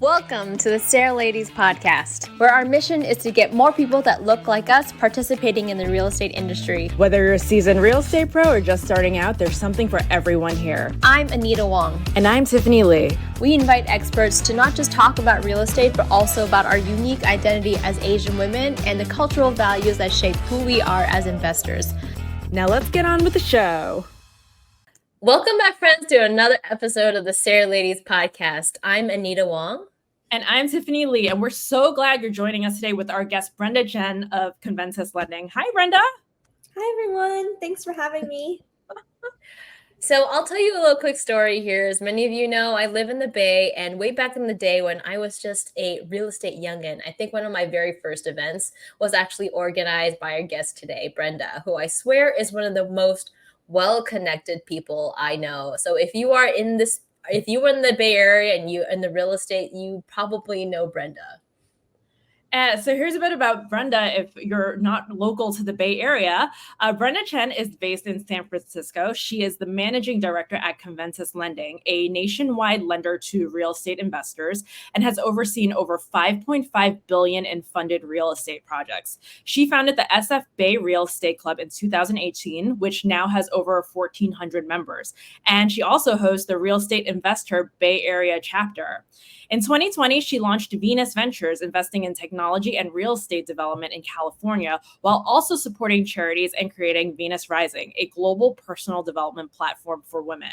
Welcome to the SARE Ladies podcast, where our mission is to get more people that look like us participating in the real estate industry. Whether you're a seasoned real estate pro or just starting out, there's something for everyone here. I'm Anita Wong. And I'm Tiffany Lee. We invite experts to not just talk about real estate, but also about our unique identity as Asian women and the cultural values that shape who we are as investors. Now let's get on with the show. Welcome back, friends, to another episode of the SARE Ladies podcast. I'm Anita Wong. And I'm Tiffany Lee, and we're so glad you're joining us today with our guest, Brenda Chen of Conventus Lending. Hi, Brenda. Hi, everyone. Thanks for having me. So I'll tell you a little quick story here. As many of you know, I live in the Bay, and way back in the day when I was just a real estate youngin', I think one of my very first events was actually organized by our guest today, Brenda, who I swear is one of the most well-connected people I know. So if you are in this, if you were in the Bay Area and you in the real estate, you probably know Brenda. So here's a bit about Brenda if you're not local to the Bay Area. Brenda Chen is based in San Francisco. She is the managing director at Conventus Lending, a nationwide lender to real estate investors, and has overseen over $5.5 billion in funded real estate projects. She founded the SF Bay Real Estate Club in 2018, which now has over 1,400 members. And she also hosts the Real Estate Investor Bay Area chapter. In 2020, she launched Venus Ventures, investing in technology and real estate development in California, while also supporting charities and creating Venus Rising, a global personal development platform for women.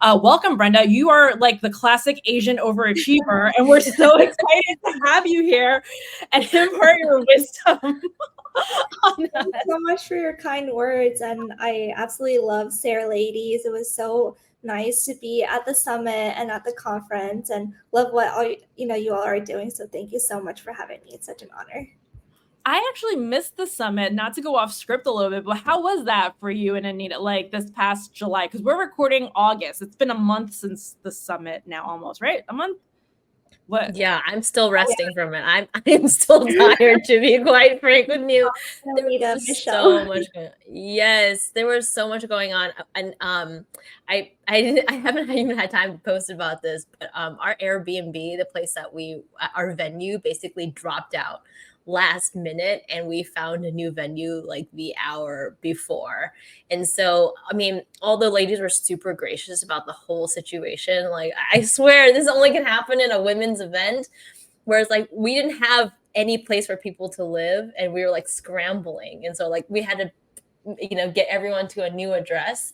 Welcome, Brenda. You are like the classic Asian overachiever, and we're so excited to have you here and impart your wisdom. Thank you so much for your kind words, and I absolutely love SARE Ladies. It was so nice to be at the summit and at the conference, and love what you all are doing. So thank you so much for having me. It's such an honor. I actually missed the summit, not to go off script a little bit, but how was that for you and Anita, like this past July? Because we're recording August. It's been a month since the summit now, almost, right? A month? What? Yeah, I'm still resting from it. I'm still tired, to be quite frank with you. Anita, So much. Yes, there was so much going on, and I haven't even had time to post about this, but our Airbnb, the place that our venue basically dropped out last minute, and we found a new venue like the hour before. And so, I mean, all the ladies were super gracious about the whole situation. Like, I swear this only can happen in a women's event, whereas like we didn't have any place for people to live, and we were like scrambling. And so like we had to, get everyone to a new address,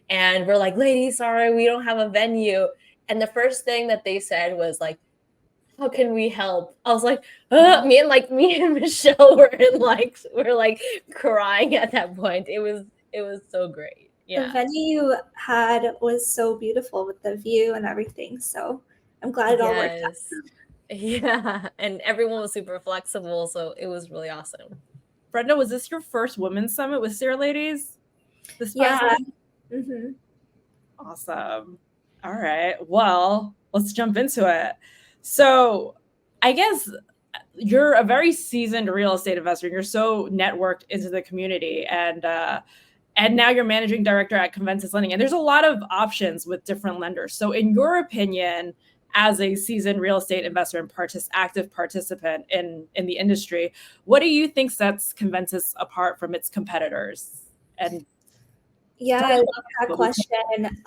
and we're like, ladies, sorry, we don't have a venue. And the first thing that they said was like, how can we help? I was like, me and Michelle we're like crying at that point. It was so great. Yeah. The venue you had was so beautiful with the view and everything. So I'm glad it all worked out. Yeah. And everyone was super flexible. So it was really awesome. Brenda, was this your first women's summit with SARE Ladies? Yeah. Mm-hmm. Awesome. All right. Well, let's jump into it. So I guess you're a very seasoned real estate investor, and you're so networked into the community, and now you're managing director at Conventus Lending, and there's a lot of options with different lenders. So in your opinion, as a seasoned real estate investor and active participant in the industry, what do you think sets Conventus apart from its competitors? And yeah, I love that question.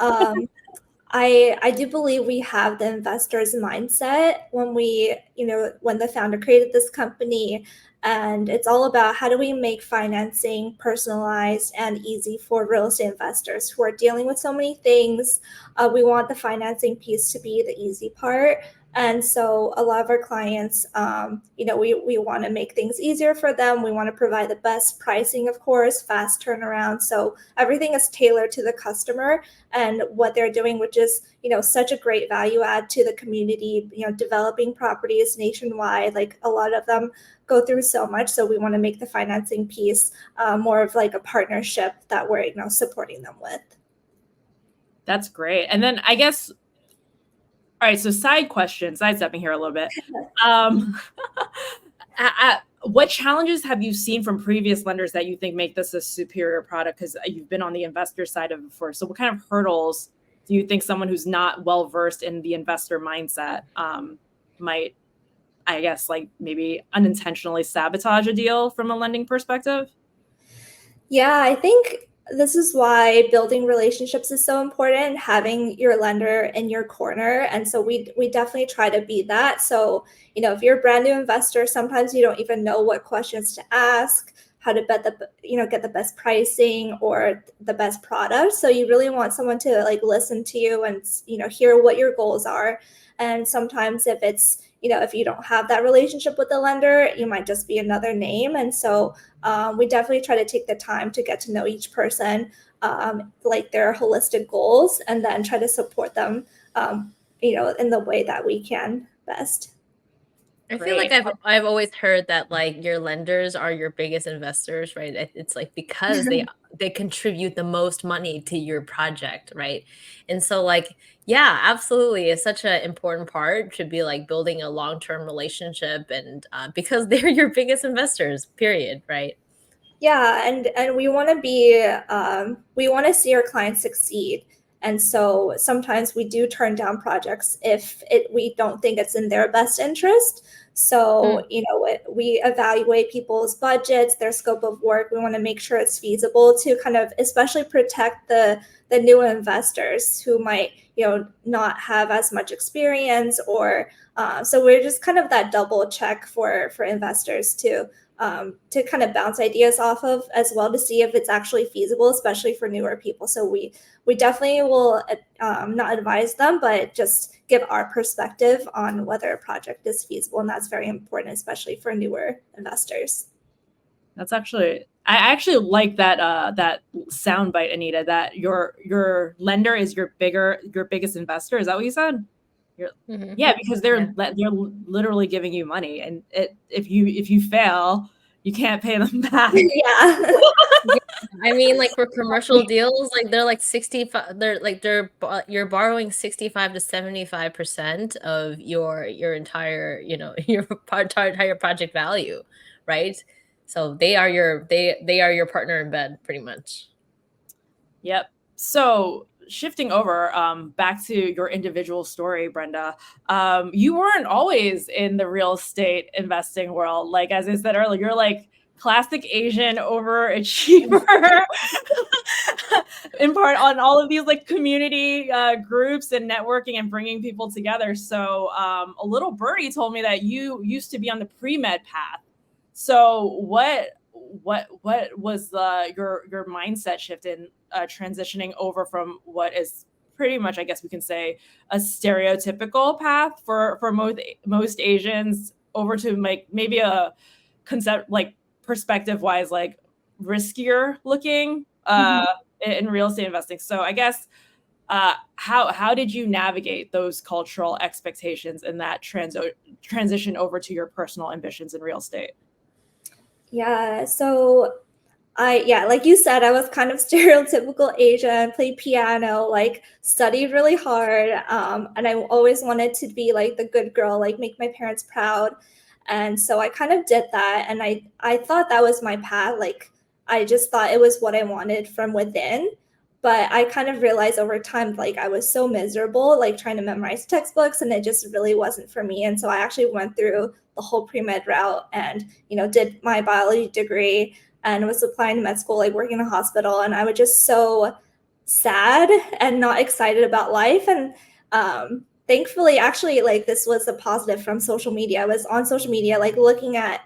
I do believe we have the investor's mindset when when the founder created this company, and it's all about how do we make financing personalized and easy for real estate investors who are dealing with so many things. We want the financing piece to be the easy part. And so a lot of our clients, we want to make things easier for them. We want to provide the best pricing, of course, fast turnaround. So everything is tailored to the customer and what they're doing, which is, such a great value add to the community, developing properties nationwide. Like a lot of them go through so much. So we want to make the financing piece more of like a partnership that we're, supporting them with. That's great. And then I guess, all right, so sidestepping here a little bit. What challenges have you seen from previous lenders that you think make this a superior product? Because you've been on the investor side of it before. So what kind of hurdles do you think someone who's not well-versed in the investor mindset might, I guess, like maybe unintentionally sabotage a deal from a lending perspective? Yeah, I think this is why building relationships is so important, having your lender in your corner. And so we definitely try to be that. So, if you're a brand new investor, sometimes you don't even know what questions to ask, how to get the best pricing or the best product. So you really want someone to like listen to you and, hear what your goals are. And sometimes if you don't have that relationship with the lender, you might just be another name. And so we definitely try to take the time to get to know each person, like their holistic goals, and then try to support them, in the way that we can best. I feel like I've always heard that like your lenders are your biggest investors, right? It's like because they contribute the most money to your project, right? And so like yeah, absolutely, it's such an important part to be like building a long-term relationship, and because they're your biggest investors, period, right? Yeah, and we want to see our clients succeed. And so sometimes we do turn down projects if we don't think it's in their best interest. So, Mm. we evaluate people's budgets, their scope of work. We want to make sure it's feasible to kind of especially protect the new investors who might, not have as much experience, or so we're just kind of that double check for investors to kind of bounce ideas off of as well, to see if it's actually feasible, especially for newer people. So we definitely will not advise them, but just give our perspective on whether a project is feasible, and that's very important, especially for newer investors. I actually like that soundbite, Anita, that your lender is your biggest investor. Is that what you said? Mhm. Yeah, because Yeah. they're literally giving you money, and if you fail, you can't pay them back. Yeah. Yeah, I mean, like for commercial deals, like they're like 65, you're borrowing 65 to 75% of your entire, entire project value, right? So they are your partner in bed, pretty much. Yep. So shifting over back to your individual story, Brenda, you weren't always in the real estate investing world. Like as I said earlier, you're like classic Asian overachiever, in part on all of these like community groups and networking and bringing people together. So a little birdie told me that you used to be on the pre-med path. So what was your mindset shift in transitioning over from what is pretty much, I guess we can say, a stereotypical path for most Asians over to like maybe a concept like perspective wise, like riskier looking in real estate investing. So I guess how did you navigate those cultural expectations and that transition over to your personal ambitions in real estate? Yeah. So like you said, I was kind of stereotypical Asian, played piano, like studied really hard. And I always wanted to be like the good girl, like make my parents proud. And so I kind of did that. And I thought that was my path. Like I just thought it was what I wanted from within. But I kind of realized over time, like I was so miserable, like trying to memorize textbooks, and it just really wasn't for me. And so I actually went through the whole pre-med route and, did my biology degree and was applying to med school, like working in a hospital. And I was just so sad and not excited about life. And thankfully, actually, like this was a positive from social media. I was on social media, like looking at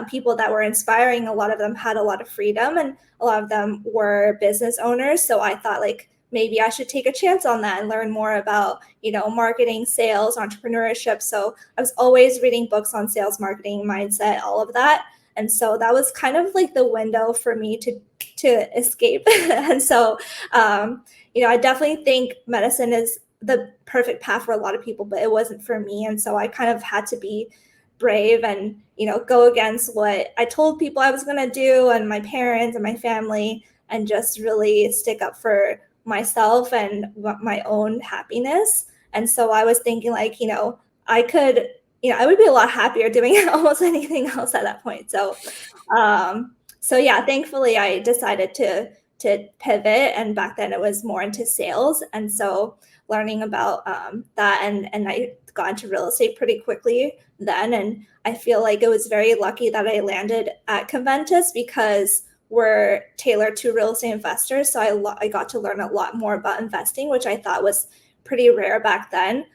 people that were inspiring. A lot of them had a lot of freedom, and a lot of them were business owners. So I thought, like, maybe I should take a chance on that and learn more about, marketing, sales, entrepreneurship. So I was always reading books on sales, marketing, mindset, all of that. And so that was kind of like the window for me to escape. And so, I definitely think medicine is the perfect path for a lot of people, but it wasn't for me. And so I kind of had to be brave and, go against what I told people I was going to do, and my parents and my family, and just really stick up for myself and my own happiness. And so I was thinking, like, I could, I would be a lot happier doing almost anything else at that point. So yeah, thankfully I decided to pivot, and back then it was more into sales. And so learning about that, and I got into real estate pretty quickly then. And I feel like it was very lucky that I landed at Conventus because we're tailored to real estate investors. So I got to learn a lot more about investing, which I thought was pretty rare back then.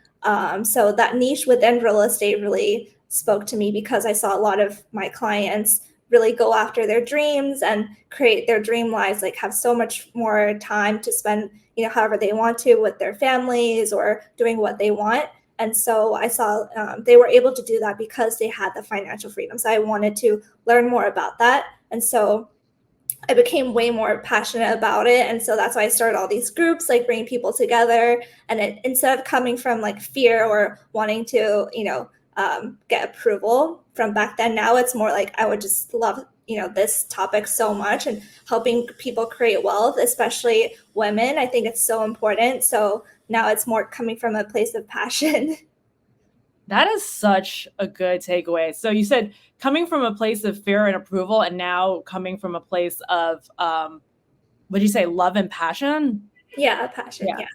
So that niche within real estate really spoke to me because I saw a lot of my clients really go after their dreams and create their dream lives, like have so much more time to spend, however they want to with their families or doing what they want. And so I saw they were able to do that because they had the financial freedom. So I wanted to learn more about that. And so I became way more passionate about it. And so that's why I started all these groups, like bringing people together. And instead of coming from like fear or wanting to, get approval from back then, now it's more like I would just love, this topic so much and helping people create wealth, especially women. I think it's so important. So now it's more coming from a place of passion. That is such a good takeaway. So you said coming from a place of fear and approval, and now coming from a place of, would you say love and passion? Yeah, passion. Yeah.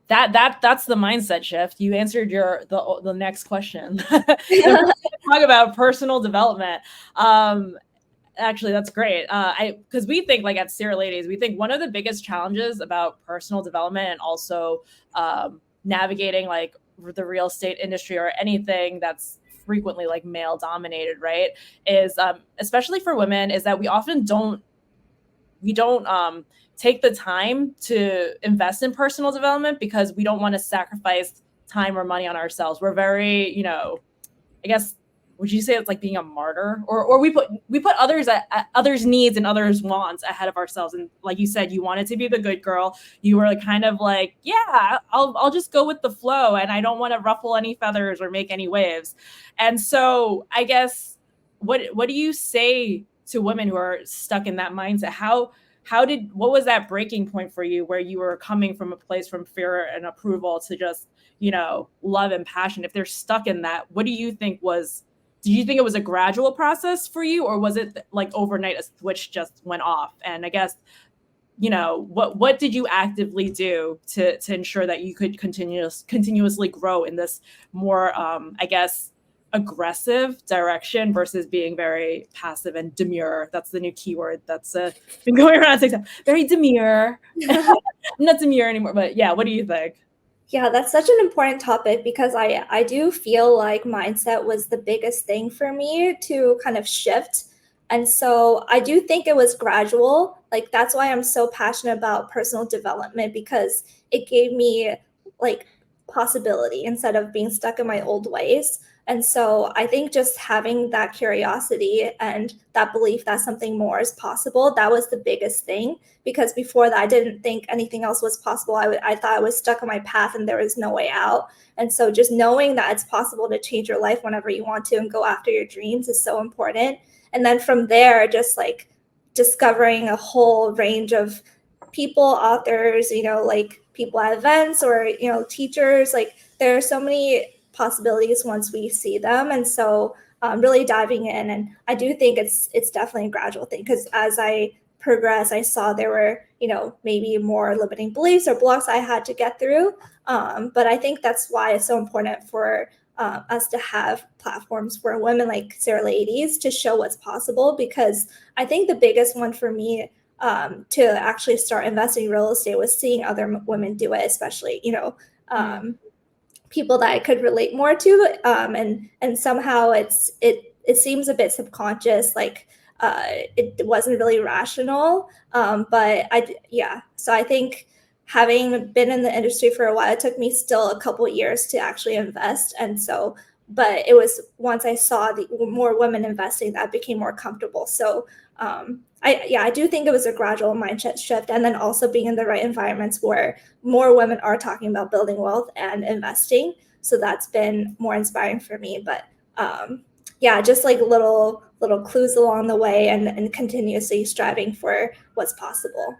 That's the mindset shift. You answered the next question. Talk about personal development. Actually, that's great. Because we think, like at SARE Ladies, we think one of the biggest challenges about personal development and also navigating like the real estate industry or anything that's frequently like male dominated, right, is especially for women, is that we often don't take the time to invest in personal development because we don't want to sacrifice time or money on ourselves. We're very, I guess, would you say it's like being a martyr, or we put others' needs and others' wants ahead of ourselves? And like you said, you wanted to be the good girl. You were kind of like, yeah, I'll just go with the flow, and I don't want to ruffle any feathers or make any waves. And so I guess what do you say to women who are stuck in that mindset? What was that breaking point for you where you were coming from a place from fear and approval to just, love and passion? If they're stuck in that, what do you think do you think it was a gradual process for you, or was it like overnight a switch just went off? And I guess, what did you actively do to ensure that you could continuously grow in this more, I guess, aggressive direction versus being very passive and demure? That's the new keyword that's been going around TikTok. Very demure. Not demure anymore, but yeah, what do you think? Yeah, that's such an important topic because I do feel like mindset was the biggest thing for me to kind of shift. And so I do think it was gradual. Like that's why I'm so passionate about personal development, because it gave me like possibility instead of being stuck in my old ways. And so I think just having that curiosity and that belief that something more is possible, that was the biggest thing. Because before that, I didn't think anything else was possible. I thought I was stuck on my path and there was no way out. And so just knowing that it's possible to change your life whenever you want to and go after your dreams is so important. And then from there, just like discovering a whole range of people, authors, like people at events or, teachers, like there are so many possibilities once we see them. And so really diving in. And I do think it's definitely a gradual thing, because as I progress, I saw there were, maybe more limiting beliefs or blocks I had to get through. But I think that's why it's so important for us to have platforms for women like SARE Ladies to show what's possible, because I think the biggest one for me to actually start investing in real estate was seeing other women do it, especially, people that I could relate more to. And somehow it seems a bit subconscious, like it wasn't really rational. So I think having been in the industry for a while, it took me still a couple years to actually invest. And so, but it was once I saw the more women investing that I became more comfortable. So I do think it was a gradual mindset shift, and then also being in the right environments where more women are talking about building wealth and investing. So that's been more inspiring for me. But just like little clues along the way, and continuously striving for what's possible.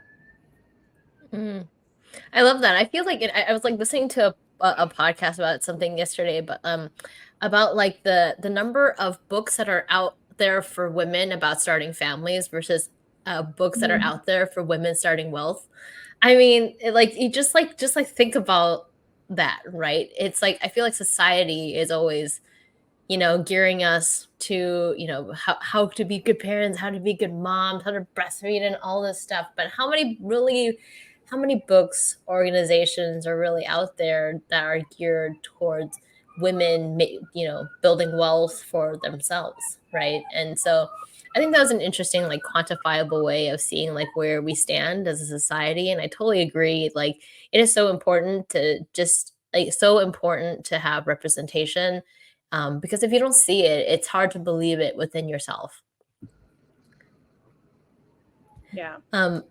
I love that. I feel like I was like listening to a podcast about something yesterday, but about like the number of books that are out there for women about starting families versus books that are out there for women starting wealth. I mean, you just think about that, right? It's like I feel like society is always, gearing us to, how to be good parents, how to be good moms, how to breastfeed and all this stuff. But how many books, organizations are really out there that are geared towards women, building wealth for themselves, right? And so I think that was an interesting, like, quantifiable way of seeing like where we stand as a society. And I totally agree. Like, it is so important to just like so important to have representation, because if you don't see it, it's hard to believe it within yourself. Yeah. Yeah,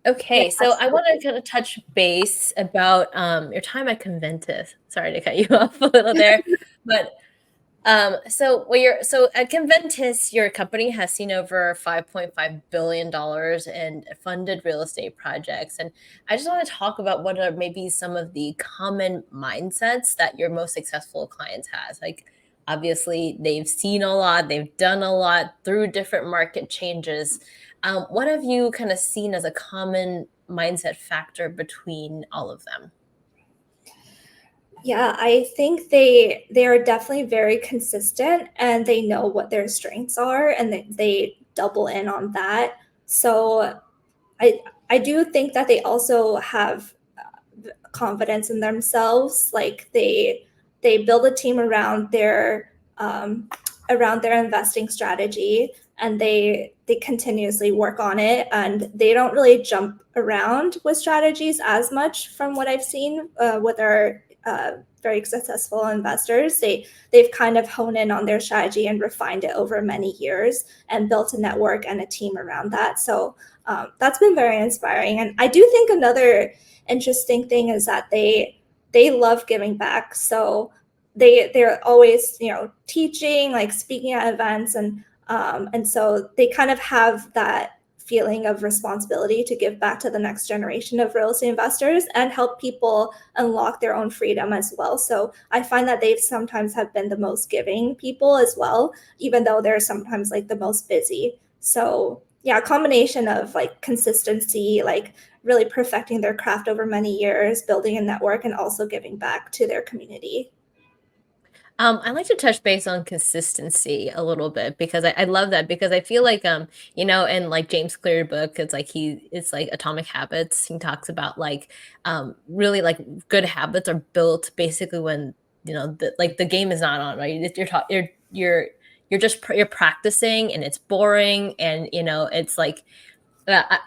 Okay, so I want to kind of touch base about your time at Conventus. Sorry to cut you off a little there, but so at Conventus, your company has seen over $5.5 billion in funded real estate projects, and I just want to talk about what are maybe some of the common mindsets that your most successful clients has. Like, obviously, they've seen a lot, they've done a lot through different market changes. What have you kind of seen as a common mindset factor between all of them? Yeah, I think they are definitely very consistent and they know what their strengths are and they double in on that. So I do think that they also have confidence in themselves. Like they build a team around their investing strategy and they continuously work on it and they don't really jump around with strategies as much from what I've seen with our very successful investors. They've kind of honed in on their strategy and refined it over many years and built a network and a team around that. So that's been very inspiring. And I do think another interesting thing is that they love giving back. So they're always teaching, like speaking at events, and so they kind of have that feeling of responsibility to give back to the next generation of real estate investors and help people unlock their own freedom as well. So I find that they've sometimes have been the most giving people as well, even though they're sometimes like the most busy. So yeah, a combination of like consistency, like really perfecting their craft over many years, building a network, and also giving back to their community. I like to touch base on consistency a little bit because I love that because I feel like in like James Clear book, it's like Atomic Habits. He talks about like really like good habits are built basically when the game is not on, right? You're practicing and it's boring and it's like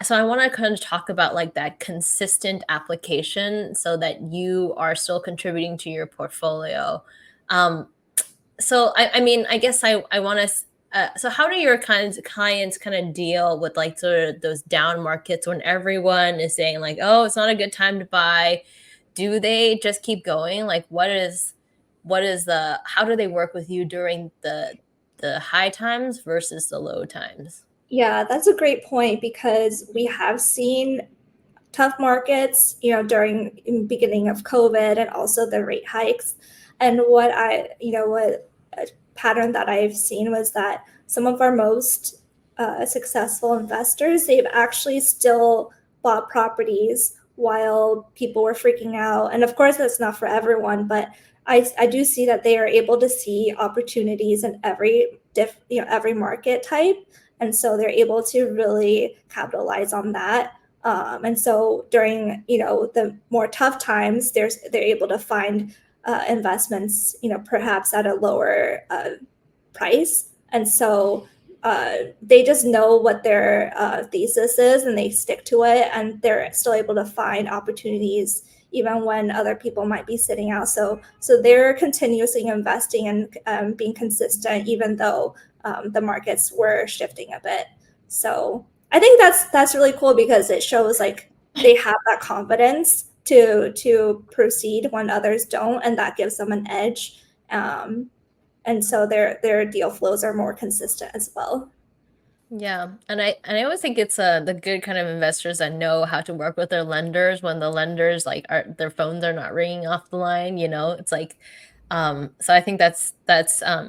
so I want to kind of talk about like that consistent application so that you are still contributing to your portfolio. Um, so I mean, I guess I want to. So how do your clients kind of deal with like sort of those down markets when everyone is saying like, oh, it's not a good time to buy? Do they just keep going? Like, what is the how do they work with you during the high times versus the low times? Yeah, that's a great point because we have seen tough markets, during in beginning of COVID and also the rate hikes. And what a pattern that I've seen was that some of our most successful investors, they've actually still bought properties while people were freaking out. And of course, that's not for everyone, but I do see that they are able to see opportunities in every market type. And so they're able to really capitalize on that. And so during the more tough times, they're able to find investments perhaps at a lower price, and so they just know what their thesis is and they stick to it, and they're still able to find opportunities even when other people might be sitting out. So they're continuously investing and being consistent even though the markets were shifting a bit. So I think that's really cool because it shows like they have that confidence to proceed when others don't, and that gives them an edge. And so their deal flows are more consistent as well. Yeah, and I always think it's the good kind of investors that know how to work with their lenders when the lenders like are their phones are not ringing off the line. It's like so I think that's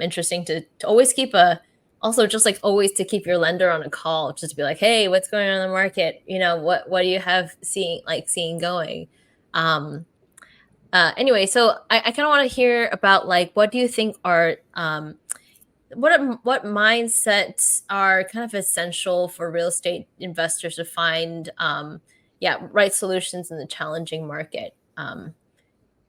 interesting to always keep a also just like always to keep your lender on a call, just to be like, hey, what's going on in the market? What do you have seeing going? Anyway, so I kind of want to hear about like what do you think are what mindsets are kind of essential for real estate investors to find right solutions in the challenging market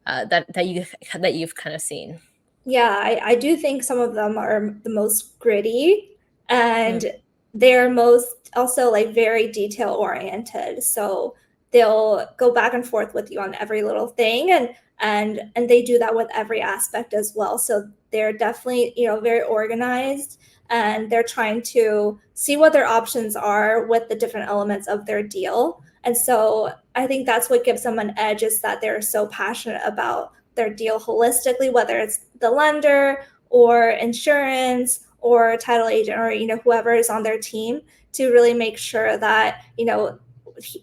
that you've kind of seen. Yeah, I do think some of them are the most gritty, and Mm. they're most also like very detail oriented. So they'll go back and forth with you on every little thing, and they do that with every aspect as well. So they're definitely, very organized, and they're trying to see what their options are with the different elements of their deal. And so I think that's what gives them an edge, is that they're so passionate about their deal holistically, whether it's the lender or insurance or title agent or whoever is on their team, to really make sure that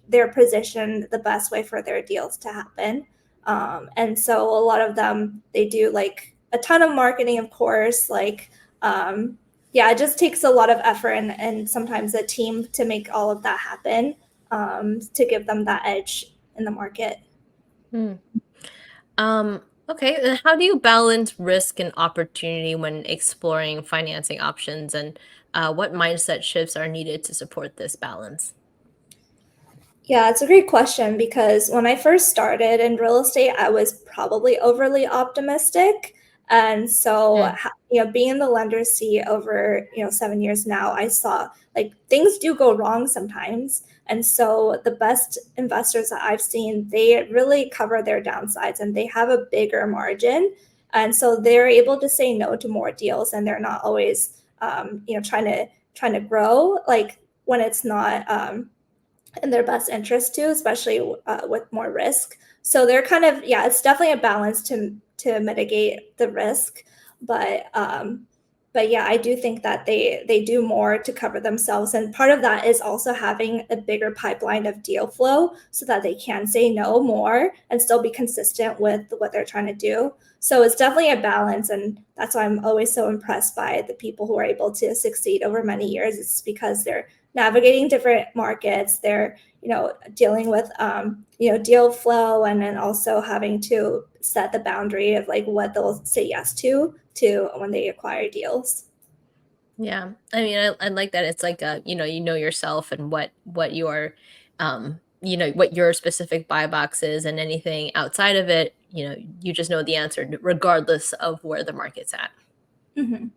they're positioned the best way for their deals to happen. And so a lot of them, they do like a ton of marketing, of course, like yeah, it just takes a lot of effort and sometimes a team to make all of that happen, to give them that edge in the market. Hmm. Okay, then how do you balance risk and opportunity when exploring financing options, and what mindset shifts are needed to support this balance? Yeah, it's a great question, because when I first started in real estate, I was probably overly optimistic. And so, Mm. being in the lender seat over, 7 years now, I saw like things do go wrong sometimes. And so the best investors that I've seen, they really cover their downsides and they have a bigger margin. And so they're able to say no to more deals, and they're not always, trying to grow like when it's not, in their best interest too, especially with more risk. So they're kind of, yeah, it's definitely a balance to mitigate the risk, but yeah, I do think that they do more to cover themselves, and part of that is also having a bigger pipeline of deal flow so that they can say no more and still be consistent with what they're trying to do. So it's definitely a balance, and that's why I'm always so impressed by the people who are able to succeed over many years. It's because they're navigating different markets. They're, dealing with, deal flow, and then also having to set the boundary of like what they'll say yes to when they acquire deals. Yeah, I mean, I like that. It's like you know yourself and what your what your specific buy box is, and anything outside of it, you just know the answer regardless of where the market's at. Mhm.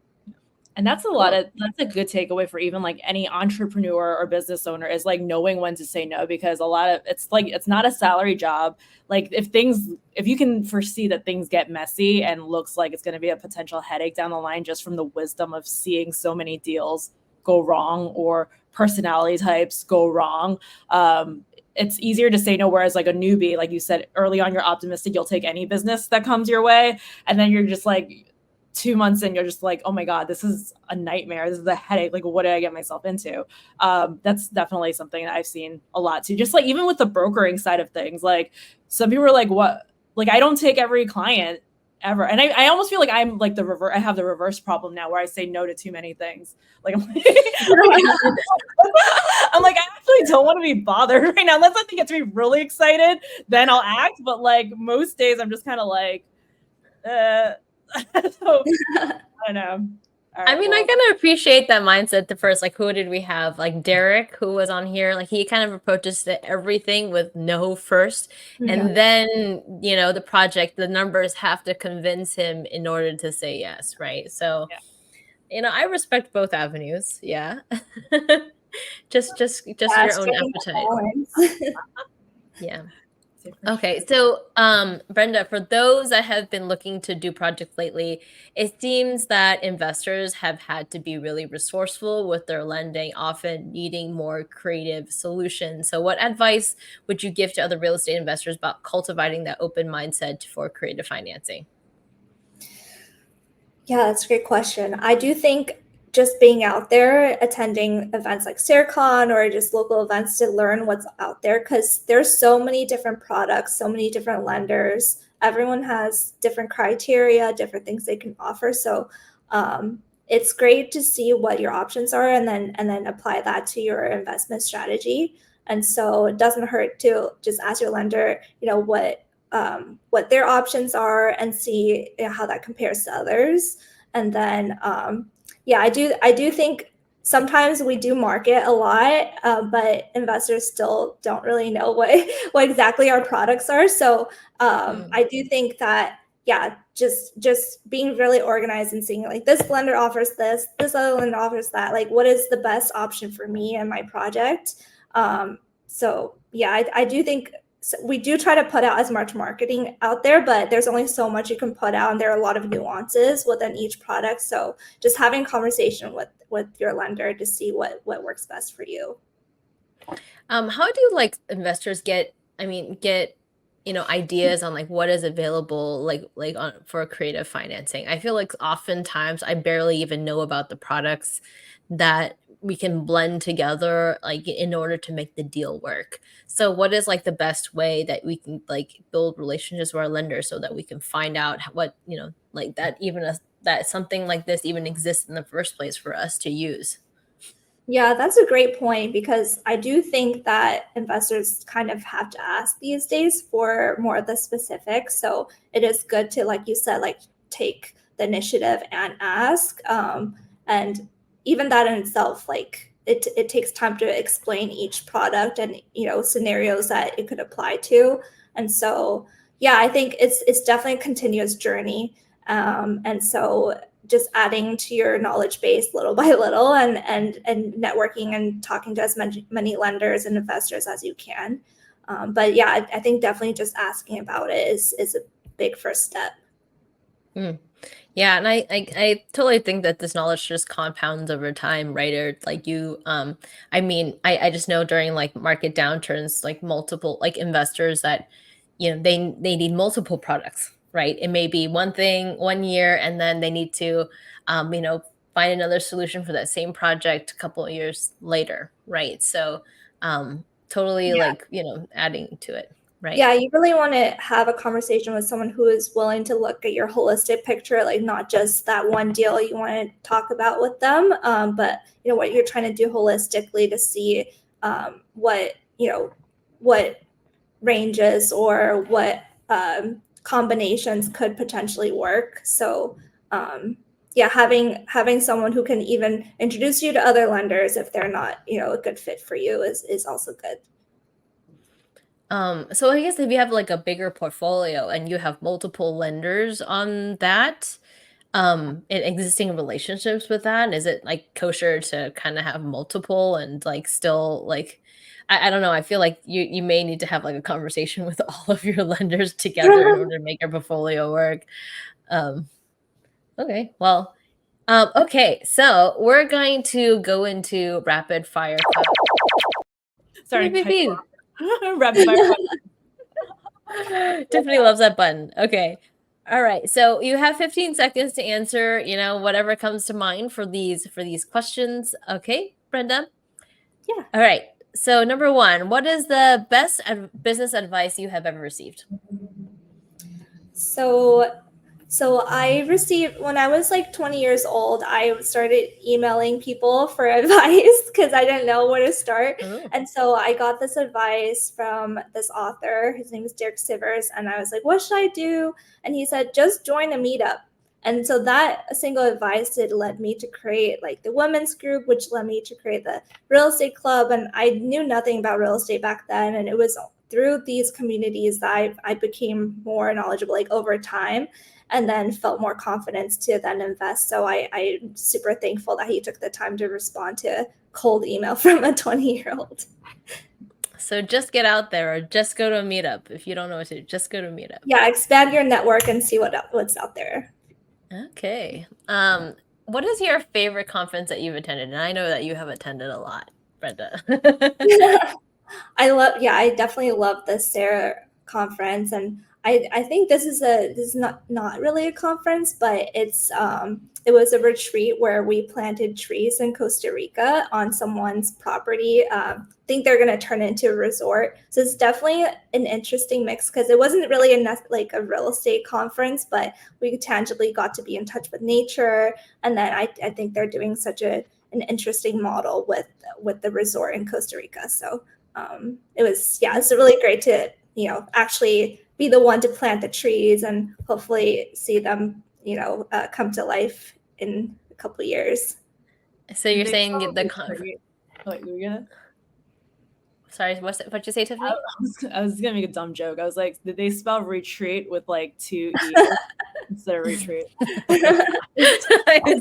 And that's Cool. that's a good takeaway for even like any entrepreneur or business owner, is like knowing when to say no, because a lot of it's like it's not a salary job. Like if you can foresee that things get messy and looks like it's going to be a potential headache down the line, just from the wisdom of seeing so many deals go wrong or personality types go wrong, it's easier to say no. Whereas like a newbie, like you said early on, you're optimistic, you'll take any business that comes your way, and then you're just like 2 months in, you're just like, oh my God, this is a nightmare. This is a headache. Like, what did I get myself into? That's definitely something that I've seen a lot too. Just like even with the brokering side of things, like some people are like, what? Like, I don't take every client ever. And I almost feel like I'm like the reverse. I have the reverse problem now, where I say no to too many things. Like, I'm like, I actually don't want to be bothered right now. Unless I think it's me really excited, then I'll act. But like most days, I'm just kind of like, so I don't know. All I right, mean, I well, kind of appreciate that mindset. The first, like, who did we have? Like Derek, who was on here, like he kind of approaches to everything with no first, Mhm. and then the project, the numbers have to convince him in order to say yes, right? So yeah, I respect both avenues. Yeah, just Yeah, your own striking that appetite. balance. Yeah. so for Okay, sure. so Brenda, for those that have been looking to do projects lately, it seems that investors have had to be really resourceful with their lending, often needing more creative solutions. So, what advice would you give to other real estate investors about cultivating that open mindset for creative financing? Yeah, that's a great question. I do think just being out there, attending events like SARECon or just local events to learn what's out there, because there's so many different products, so many different lenders. Everyone has different criteria, different things they can offer. So, it's great to see what your options are and then apply that to your investment strategy. And so it doesn't hurt to just ask your lender, what their options are and see how that compares to others. And then, I do think sometimes we do market a lot, but investors still don't really know what exactly our products are. So I do think that, just being really organized and seeing like this lender offers this other lender offers that, like what is the best option for me and my project. I do think we do try to put out as much marketing out there, but there's only so much you can put out, and there are a lot of nuances within each product. So just having conversation with your lender to see what works best for you. How do like investors get ideas on like what is available like on for creative financing? I feel like oftentimes I barely even know about the products that we can blend together like in order to make the deal work. So what is like the best way that we can like build relationships with our lenders so that we can find out what, like that that something like this even exists in the first place for us to use? Yeah, that's a great point, because I do think that investors kind of have to ask these days for more of the specifics. So it is good to, like you said, like take the initiative and ask. And even that in itself, like it takes time to explain each product and scenarios that it could apply to. And so I think it's definitely a continuous journey. And so just adding to your knowledge base little by little, and networking and talking to as many lenders and investors as you can. But yeah, I think definitely just asking about it is a big first step. Yeah, and I totally think that this knowledge just compounds over time, right? Or like I just know during like market downturns, like multiple like investors that they need multiple products, right? It may be one thing one year, and then they need to find another solution for that same project a couple of years later, right? So totally like adding to it. Right. Yeah, you really want to have a conversation with someone who is willing to look at your holistic picture, like not just that one deal you want to talk about with them, but what you're trying to do holistically to see what ranges or what combinations could potentially work. So having someone who can even introduce you to other lenders if they're not a good fit for you is also good. So I guess if you have like a bigger portfolio and you have multiple lenders on that, in existing relationships with that, is it like kosher to kind of have multiple and like still like, I don't know. I feel like you may need to have like a conversation with all of your lenders together in order to make your portfolio work. Okay, well, okay, so we're going to go into rapid fire. Sorry, Beep, beep, beep. rapid fire. Tiffany loves that button. Okay. All right. So you have 15 seconds to answer, whatever comes to mind for these questions. Okay, Brenda? Yeah. All right. So number 1, what is the best business advice you have ever received? So I received, when I was like 20 years old, I started emailing people for advice because I didn't know where to start. Oh. And so I got this advice from this author. His name is Derek Sivers. And I was like, what should I do? And he said, just join a meetup. And so that single advice led me to create like the women's group, which led me to create the real estate club. And I knew nothing about real estate back then. And it was through these communities that I became more knowledgeable like over time, and then felt more confidence to then invest. So I'm super thankful that he took the time to respond to a cold email from a 20-year-old. So just get out there, or just go to a meetup. If you don't know what to do, just go to a meetup. Yeah, expand your network and see what's out there. Okay. What is your favorite conference that you've attended? And I know that you have attended a lot, Brenda. I definitely love the SARE conference. And I think this is not really a conference, but it was a retreat where we planted trees in Costa Rica on someone's property. I think they're going to turn it into a resort. So it's definitely an interesting mix because it wasn't really like a real estate conference, but we tangibly got to be in touch with nature. And then I think they're doing such an interesting model with the resort in Costa Rica. So it's really great to, actually be the one to plant the trees and hopefully see them, come to life in a couple of years. So you're saying the Sorry, what'd you say, Tiffany? I was gonna make a dumb joke. I was like, did they spell retreat with like 2 E's instead of retreat?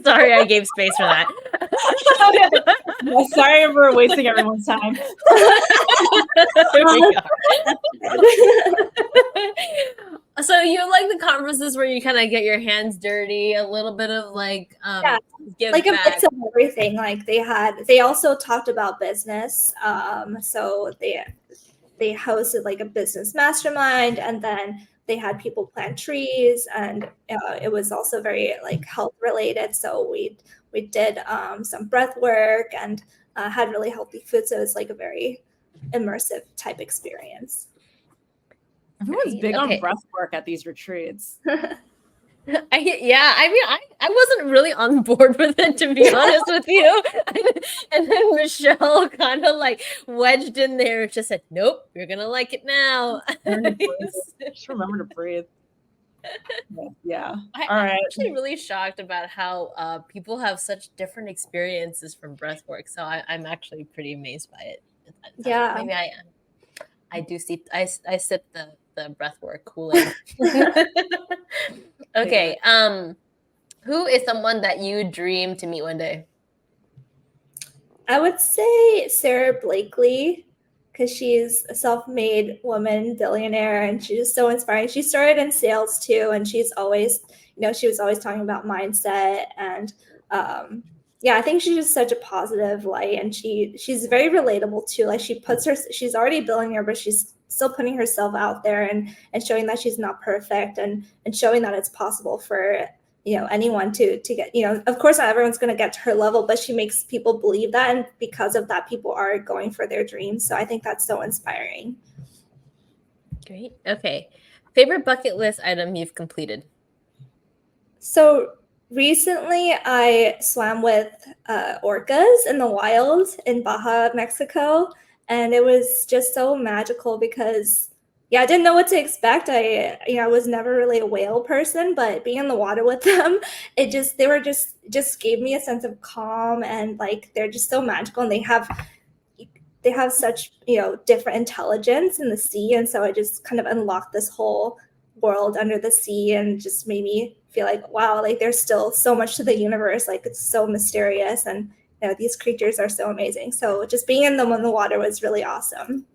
Sorry, I gave space for that. Sorry for wasting everyone's time. There we go. So you like the conferences where you kind of get your hands dirty, a little bit of like give like back. A mix of everything. Like they also talked about business. So they hosted like a business mastermind, and then they had people plant trees, and it was also very like health related. So we did some breath work and had really healthy food. So it's like a very immersive type experience. Everyone's big on breath work at these retreats. I wasn't really on board with it, to be honest with you. And then Michelle kind of like wedged in there, just said, "Nope, you're gonna like it now." Just remember to breathe. Yeah. I'm actually really shocked about how people have such different experiences from breath work. So I'm actually pretty amazed by it. Yeah. Maybe I do see. I sip the breath work Kool-Aid. Okay. Who is someone that you dream to meet one day? I would say Sarah Blakely, because she's a self-made woman, billionaire, and she's just so inspiring. She started in sales too, and she's always, she was always talking about mindset, and I think she's just such a positive light, and she's very relatable too. Like she's already a billionaire, but she's still putting herself out there and showing that she's not perfect, and showing that it's possible for anyone to get, of course not everyone's going to get to her level, but she makes people believe that, and because of that people are going for their dreams. So I think that's so inspiring. Great. Okay, favorite bucket list item you've completed? So recently I swam with orcas in the wild in Baja, Mexico, and it was just so magical because I didn't know what to expect. I was never really a whale person, but being in the water with them, they just gave me a sense of calm, and like they're just so magical, and they have such different intelligence in the sea, and so I just kind of unlocked this whole world under the sea, and just made me feel like, wow, like there's still so much to the universe, like it's so mysterious, and these creatures are so amazing. So just being in them in the water was really awesome.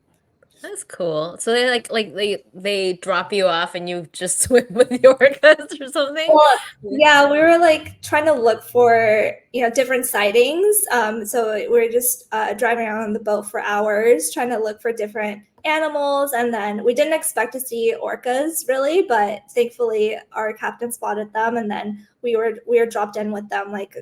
That's cool. So they they drop you off and you just swim with the orcas or something? Well, yeah, we were like trying to look for different sightings. So we were just driving around on the boat for hours trying to look for different animals, and then we didn't expect to see orcas really, but thankfully our captain spotted them, and then we were dropped in with them like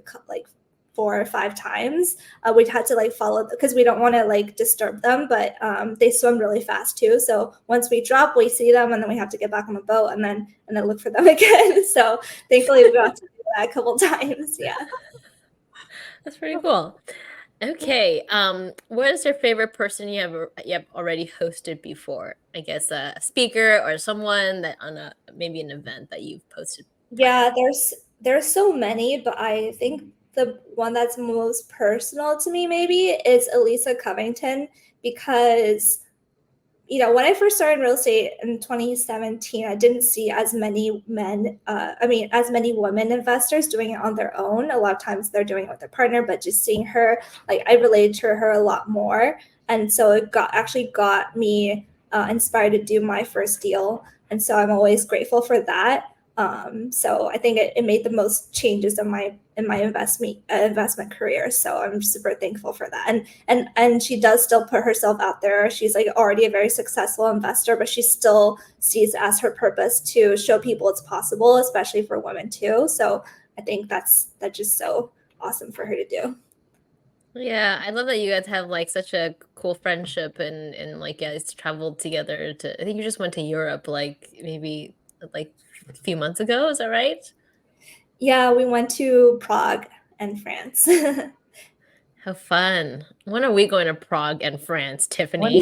4 or 5 times. We'd had to like follow because we don't want to like disturb them, but they swim really fast too. So once we drop, we see them, and then we have to get back on the boat and then look for them again. So thankfully we got to do that a couple times. Yeah. That's pretty cool. Okay. What is your favorite person you have already hosted before? I guess a speaker or someone that on maybe an event that you've posted. Yeah, there's so many, but I think the one that's most personal to me maybe is Elisa Covington, because when I first started real estate in 2017, I didn't see as many as many women investors doing it on their own. A lot of times they're doing it with their partner, but just seeing her, like I related to her a lot more. And so it got me inspired to do my first deal. And so I'm always grateful for that. So I think it made the most changes in my investment career. So I'm super thankful for that. And she does still put herself out there. She's like already a very successful investor, but she still sees it as her purpose to show people it's possible, especially for women too. So I think that's just so awesome for her to do. Yeah, I love that you guys have like such a cool friendship and like guys traveled together to, I think you just went to Europe like maybe like a few months ago, is that right? Yeah, we went to Prague and France. How fun. When are we going to Prague and France, Tiffany?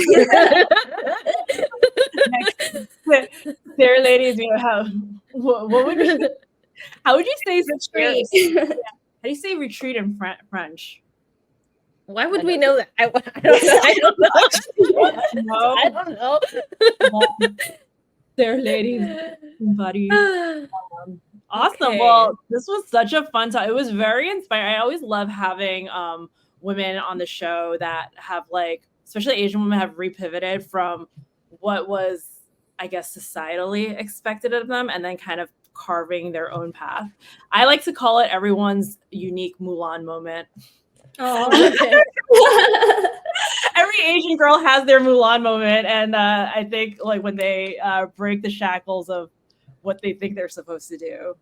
There, ladies, what would you, how would you say retreat? How do you say retreat in French? Why would we know that? I don't know. I don't know. There, ladies, buddy. Awesome. Okay. Well, this was such a fun time. It was very inspiring. I always love having women on the show that have like, especially Asian women, have repivoted from what was, I guess, societally expected of them and then kind of carving their own path. I like to call it everyone's unique Mulan moment. Oh, okay. Every Asian girl has their Mulan moment, and I think like when they break the shackles of what they think they're supposed to do.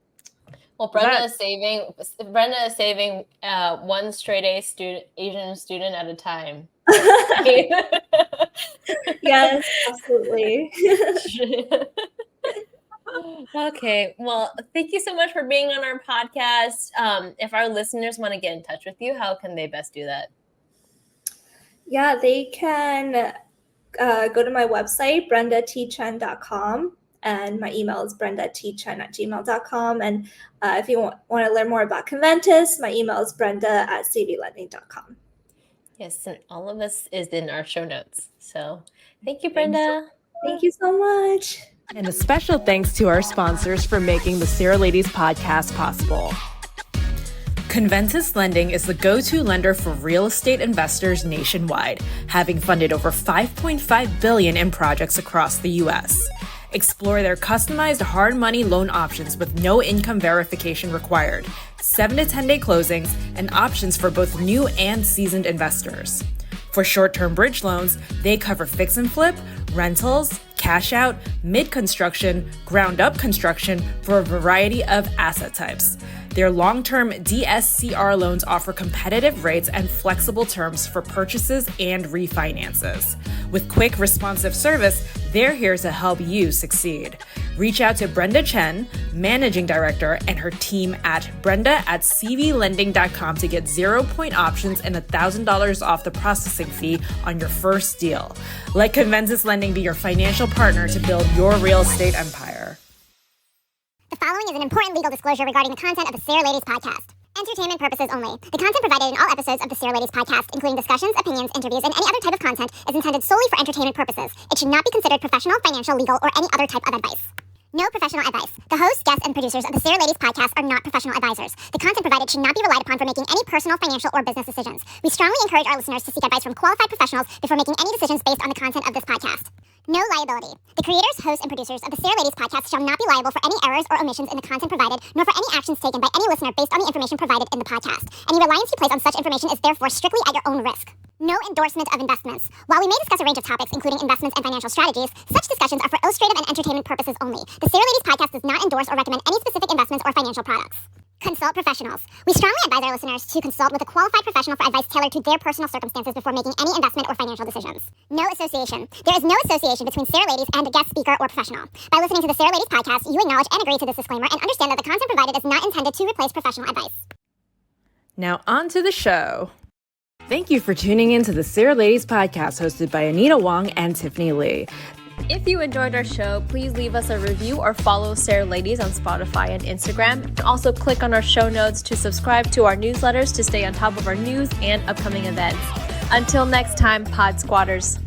Well, Brenda is saving one straight A Asian student at a time. Yes, absolutely. Okay, well, thank you so much for being on our podcast. If our listeners want to get in touch with you, how can they best do that? Yeah, they can go to my website, brendatchen.com, and my email is brendatchen@gmail.com. And if you want to learn more about Conventus, my email is brenda@cvlending.com. Yes, and all of this is in our show notes. So thank you, Brenda. Thank you so much. And a special thanks to our sponsors for making the SARE Ladies podcast possible. Conventus Lending is the go-to lender for real estate investors nationwide, having funded over $5.5 billion in projects across the U.S. Explore their customized hard money loan options with no income verification required, 7 to 10 day closings, and options for both new and seasoned investors. For short-term bridge loans, they cover fix and flip, rentals, cash out, mid-construction, ground-up construction for a variety of asset types. Their long-term DSCR loans offer competitive rates and flexible terms for purchases and refinances. With quick, responsive service, they're here to help you succeed. Reach out to Brenda Chen, Managing Director, and her team at brenda@cvlending.com to get 0-point options and $1,000 off the processing fee on your first deal. Let Conventus Lending be your financial partner to build your real estate empire. The following is an important legal disclosure regarding the content of the SARE Ladies podcast. Entertainment purposes only. The content provided in all episodes of the SARE Ladies podcast, including discussions, opinions, interviews, and any other type of content, is intended solely for entertainment purposes. It should not be considered professional, financial, legal, or any other type of advice. No professional advice. The hosts, guests, and producers of the SARE Ladies podcast are not professional advisors. The content provided should not be relied upon for making any personal, financial, or business decisions. We strongly encourage our listeners to seek advice from qualified professionals before making any decisions based on the content of this podcast. No liability. The creators, hosts, and producers of the SARE Ladies podcast shall not be liable for any errors or omissions in the content provided, nor for any actions taken by any listener based on the information provided in the podcast. Any reliance you place on such information is therefore strictly at your own risk. No endorsement of investments. While we may discuss a range of topics, including investments and financial strategies, such discussions are for illustrative and entertainment purposes only. The SARE Ladies podcast does not endorse or recommend any specific investments or financial products. Consult professionals. We strongly advise our listeners to consult with a qualified professional for advice tailored to their personal circumstances before making any investment or financial decisions. No association. There is no association between SARE Ladies and a guest speaker or professional. By listening to the SARE Ladies podcast, you acknowledge and agree to this disclaimer and understand that the content provided is not intended to replace professional advice. Now on to the show. Thank you for tuning in to the SARE Ladies podcast hosted by Anita Wong and Tiffany Lee. If you enjoyed our show, please leave us a review or follow SARE Ladies on Spotify and Instagram. And also click on our show notes to subscribe to our newsletters to stay on top of our news and upcoming events. Until next time, Pod Squatters.